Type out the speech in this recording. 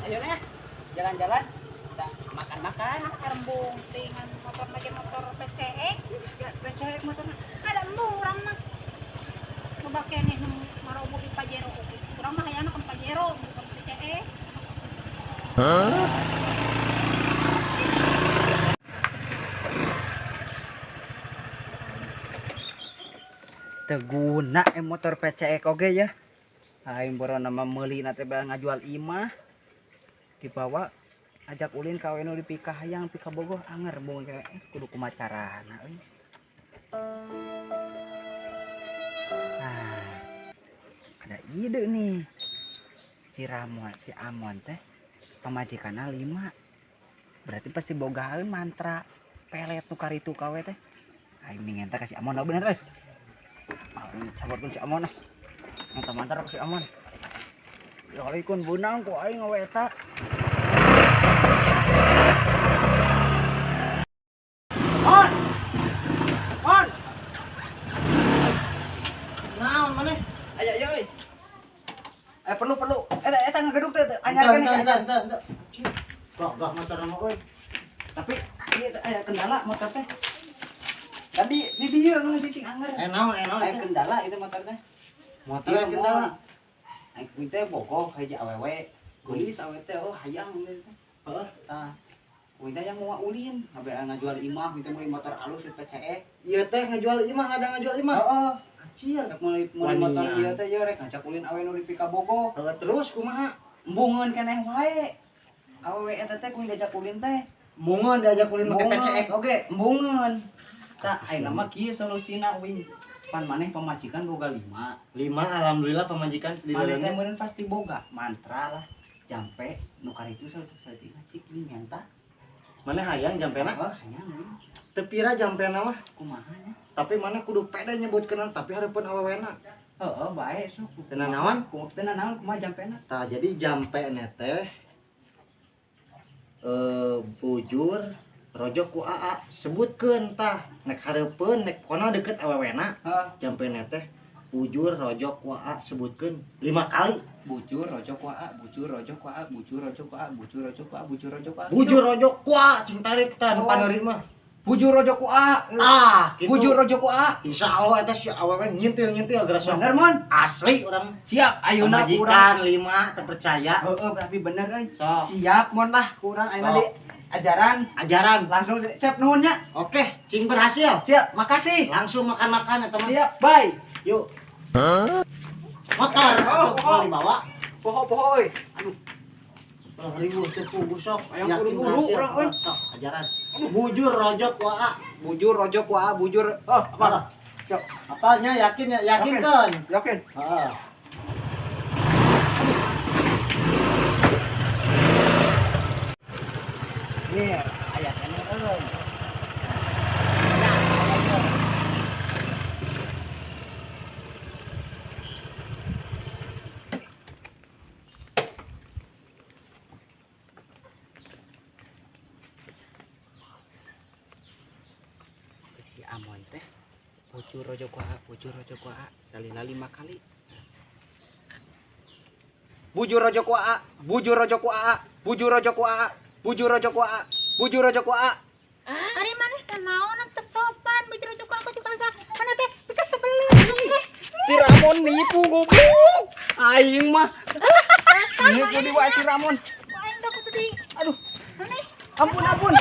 Ayo na, jalan-jalan. Makan-makan. Rembung dengan motor lagi motor PCE. PCE motor. Ada murang mah. Coba kene maro di Pajero. Kurang mah hayana kan Pajero bukan PCE. Teguna motor PCE oge ya. Aing boro nama meuli na teh ngajual imah. Dibawa ajak ulin ka we nu di pika hayang pika bogoh anger bung kudu kumacarana euy. Nah, ada ide nih. Si Amon teh pamajikanna 5. Berarti pasti bogaheun mantra pelet tukar itu kawe teh. Aing mingen teh ka si Amon bener euy. Sabarkeun si Amon ah. Mantap si Amon. Assalamualaikum bunang ku aing ngawe eta. On. On. Naon maneh? Ayo euy. Perlu. Eta ngageduk teh anyarkeun nih. Ente. Gah motor mah euy. Tapi ieu aya kendala motor teh. Tadi di dieu nu cicing anger. Naon Aya kendala itu motor teh. motor kendala. Aing kuy teh bogoh haja awewe. Gelis awewe teh oh hayang gitu. Heeh. Tah. Kuy teh yang mau ulin, habe ngajual imah kita meuli motor alus di PCE. Ieu teh ngajual imah, ada ngajual imah. Heeh. Anjir. Rek meuli motor ieu teh ye rek ngajak ulin awewe nu di Pika Bogoh. Terus kumaha? Embungeun keneh wae. Awewe eta teh kuy diajak ulin teh. Mungun diajak ulin make PCX oge. Embungeun. Tah ayeuna mah kieu solusina wing. Pan maneh pamajikan boga 5. 5 alhamdulillah pemajikan di Maneh teh dalamnya. meureun pasti boga mantra lah. Jampe nu karitu saeutik cicing nyanta. Mana hayang jampena? Oh, hayang. Teu pira jampena mah. Kumaha nya? Tapi mana kudu pede nyebutkeun tapi hareupeun awewena. Heeh, bae sok. Tenan naon? Tenan naon kumaha jampena? Tah jadi jampena teh bujur rojok ku AA sebutkeun tah nek hareupeun nek kono deket awewena. Heeh. Jampena teh bujur rojok ku AA sebutkeun 5 kali. Bujur rojok waa, bujur rojok waa, bujur rojok waa, bujur rojok waa, bujur rojok waa. Bujur rojok ku AA cing tarik tah nu paneuri mah. Bujur rojok waa. Gitu. Bujur rojok waa. Insyaallah eta si awewe ngintil geura sok. Bener mon. Asli urang. Siap ayeuna kurang. Pemajikan 5 terpercaya. Heeh, tapi bener euy. Sok. Siap mon lah kurang ayeuna di ajaran langsung siap nuhun nya. Oke, cing berhasil. Siap, makasih. Langsung makan-makan eta mah. Siap, bye. Yuk. Motor atau dibawa. Poho euy. Aduh, Ribu tepu busok. Aya buru-buru urang euy. Sok, ajaran. Bujur rojok waa. bujur rojok waa, bujur. Oh, apa? Siap. Apalnya yakin ya? Yakin kan? Yakin. Heeh. Nih, ayatnya euy. Si Amon teh bujur rojok waa salila 5 kali. Bujur rojok waa, bujur rojok waa, bujur rojok waa, bujur rojok waa, bujur rojok waa. Ari maneh teh naon teh sopan bujur rojok aku juga kagak. Mana teh pika sebelum. Si Ramon nipu goblok. Aing mah. Nipu di wae si Ramon. Aing dah kudu di. Aduh. Maneh. Ampun.